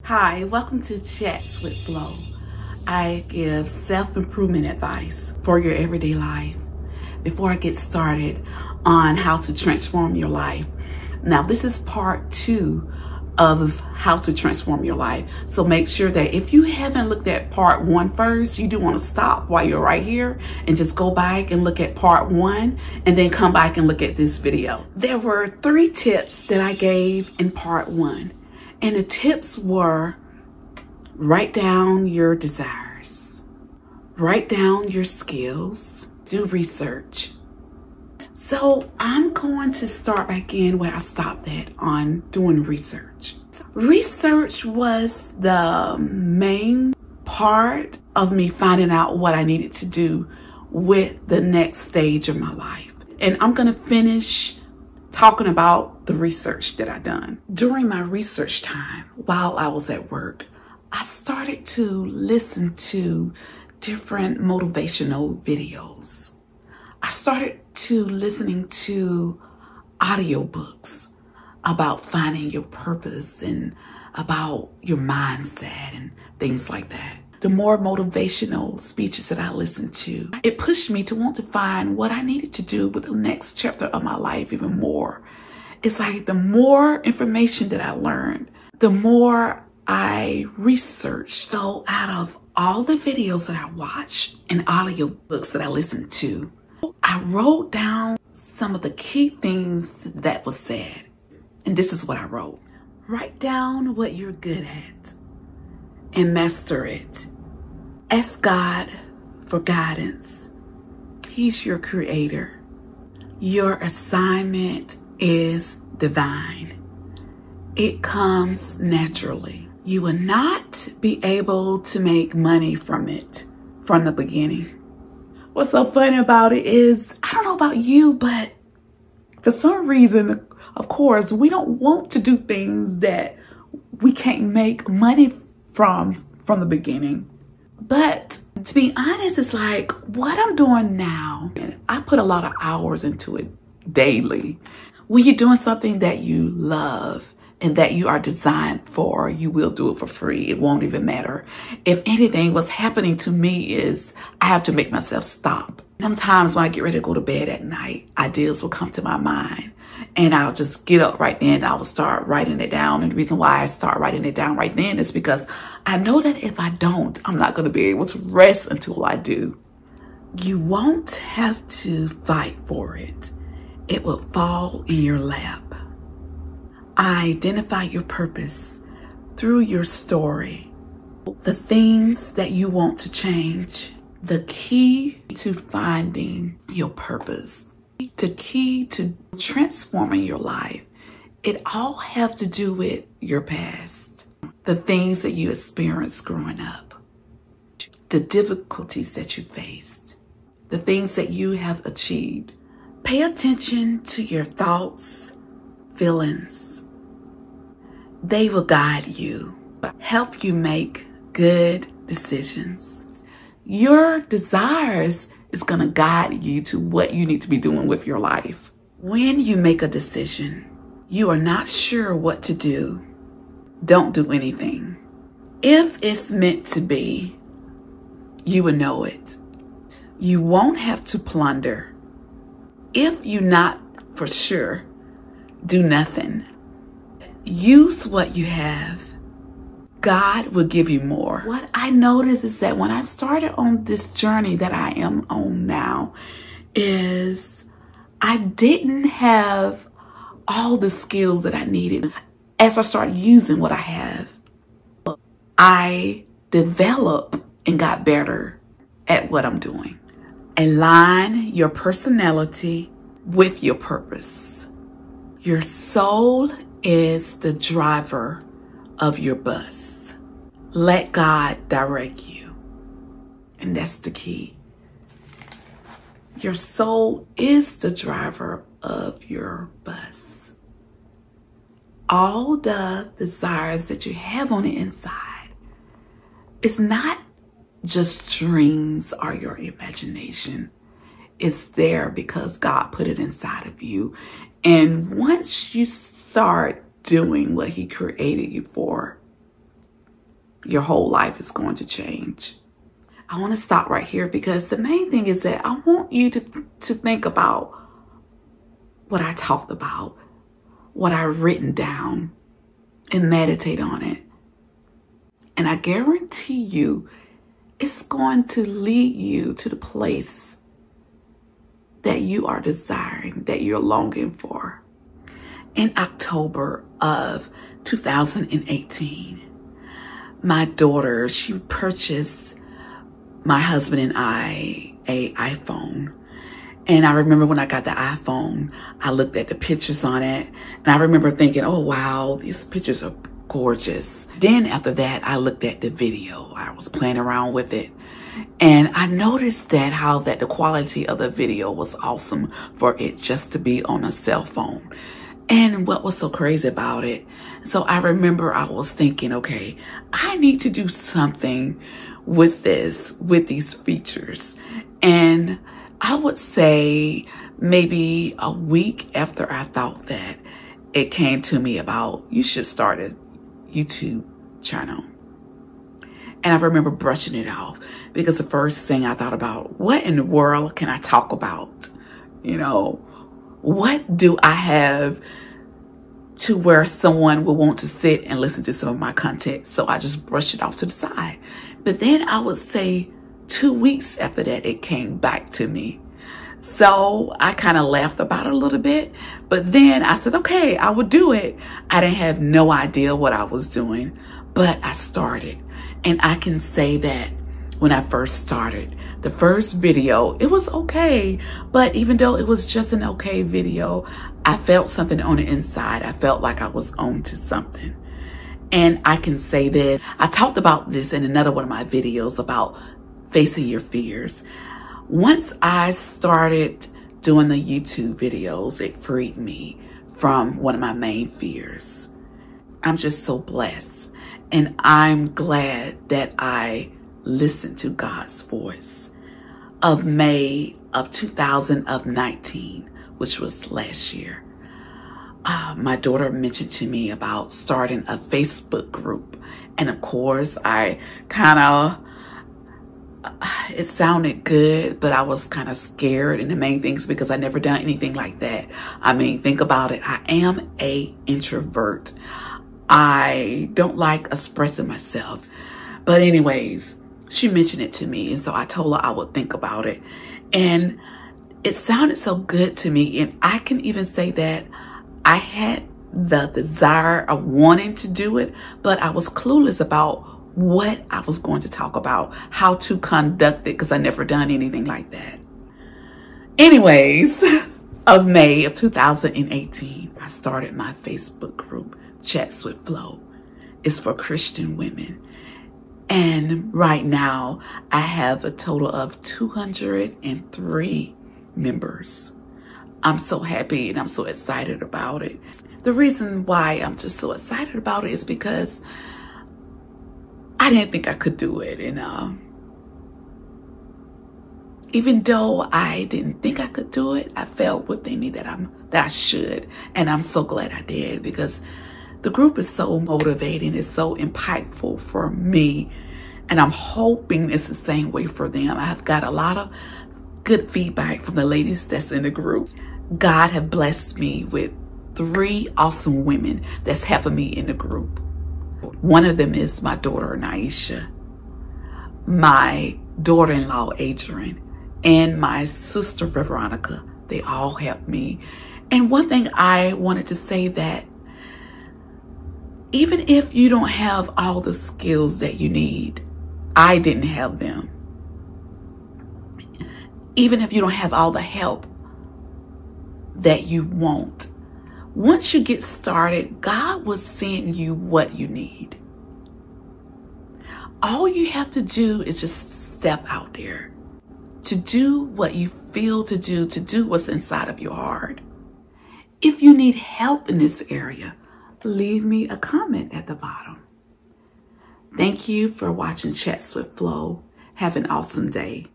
Hi, welcome to Chats with Flo. I give self-improvement advice for your everyday life. Before I get started on how to transform your life, now this is part 2 of how to transform your life. So make sure that if you haven't looked at part 1 first, you do want to stop while you're right here and just go back and look at part 1 and then come back and look at this video. There were 3 tips that I gave in part 1. And the tips were: write down your desires, write down your skills, do research. So I'm going to start back in where I stopped at on doing research. Research was the main part of me finding out what I needed to do with the next stage of my life. And I'm going to finish talking about the research that I done. During my research time, while I was at work, I started to listen to different motivational videos. I started to listening to audiobooks about finding your purpose and about your mindset and things like that. The more motivational speeches that I listened to, it pushed me to want to find what I needed to do with the next chapter of my life even more. It's like the more information that I learned, the more I researched. So out of all the videos that I watched and audiobooks that I listened to, I wrote down some of the key things that was said. And this is what I wrote. Write down what you're good at and master it. Ask God for guidance. He's your creator. Your assignment is divine. It comes naturally. You will not be able to make money from it from the beginning. What's so funny about it is, I don't know about you, but for some reason, of course, we don't want to do things that we can't make money from the beginning. But to be honest, it's like what I'm doing now, and I put a lot of hours into it daily. When you're doing something that you love and that you are designed for, you will do it for free. It won't even matter. If anything, what's happening to me is I have to make myself stop. Sometimes when I get ready to go to bed at night, ideas will come to my mind and I'll just get up right then. I will start writing it down. And the reason why I start writing it down right then is because I know that if I don't, I'm not going to be able to rest until I do. You won't have to fight for it. It will fall in your lap. Identify your purpose through your story, the things that you want to change, the key to finding your purpose, the key to transforming your life. It all have to do with your past, the things that you experienced growing up, the difficulties that you faced, the things that you have achieved. Pay attention to your thoughts, feelings. They will guide you, help you make good decisions. Your desires is going to guide you to what you need to be doing with your life. When you make a decision, you are not sure what to do, don't do anything. If it's meant to be, you will know it. You won't have to plunder. If you're not for sure, do nothing. Use what you have. God will give you more. What I noticed is that when I started on this journey that I am on now, is I didn't have all the skills that I needed. As I started using what I have, I developed and got better at what I'm doing. Align your personality with your purpose. Your soul is the driver of your bus. Let God direct you. And that's the key. Your soul is the driver of your bus. All the desires that you have on the inside, it's not just dreams or your imagination. It's there because God put it inside of you. And once you start doing what He created you for, your whole life is going to change. I want to stop right here because the main thing is that I want you to think about what I talked about, what I've written down, and meditate on it. And I guarantee you, it's going to lead you to the place that you are desiring, that you're longing for. In October of 2018, my daughter, she purchased my husband and I an iPhone. And I remember when I got the iPhone, I looked at the pictures on it, and I remember thinking, oh wow, these pictures are gorgeous. Then after that, I looked at the video. I was playing around with it, and I noticed that the quality of the video was awesome for it just to be on a cell phone. And what was so crazy about it, so I remember I was thinking, okay, I need to do something with these features. And I would say maybe a week after I thought that, it came to me about, you should start a YouTube channel. And I remember brushing it off because the first thing I thought about, what in the world can I talk about? You know, what do I have to where someone will want to sit and listen to some of my content? So I just brushed it off to the side. But then I would say 2 weeks after that, it came back to me. So I kind of laughed about it a little bit, but then I said, okay, I would do it. I didn't have no idea what I was doing, but I started. And I can say that when I first started, the first video, it was okay. But even though it was just an okay video, I felt something on the inside. I felt like I was on to something. And I can say this, I talked about this in another one of my videos about facing your fears. Once I started doing the YouTube videos, it freed me from one of my main fears. I'm just so blessed. And I'm glad that I listened to God's voice. Of May of 2019, which was last year, my daughter mentioned to me about starting a Facebook group. And of course, I kind of, it sounded good, but I was kind of scared. And the main thing is because I never done anything like that. I mean, think about it. I am an introvert. I don't like expressing myself. But anyways, she mentioned it to me. And so I told her I would think about it. And it sounded so good to me. And I can even say that I had the desire of wanting to do it, but I was clueless about what I was going to talk about, how to conduct it, because I never done anything like that. Anyways, of May of 2018, I started my Facebook group, Chats with Flo. It's for Christian women. And right now, I have a total of 203 members. I'm so happy and I'm so excited about it. The reason why I'm just so excited about it is because I didn't think I could do it. And even though I didn't think I could do it, I felt within me that I should. And I'm so glad I did, because the group is so motivating. It's so impactful for me. And I'm hoping it's the same way for them. I've got a lot of good feedback from the ladies that's in the group. God have blessed me with 3 awesome women that's helping me in the group. One of them is my daughter, Naisha, my daughter-in-law, Adrian, and my sister, Veronica. They all helped me. And one thing I wanted to say, that even if you don't have all the skills that you need, I didn't have them. Even if you don't have all the help that you want, once you get started, God will send you what you need. All you have to do is just step out there to do what you feel to do what's inside of your heart. If you need help in this area, leave me a comment at the bottom. Thank you for watching Chats with Flo. Have an awesome day.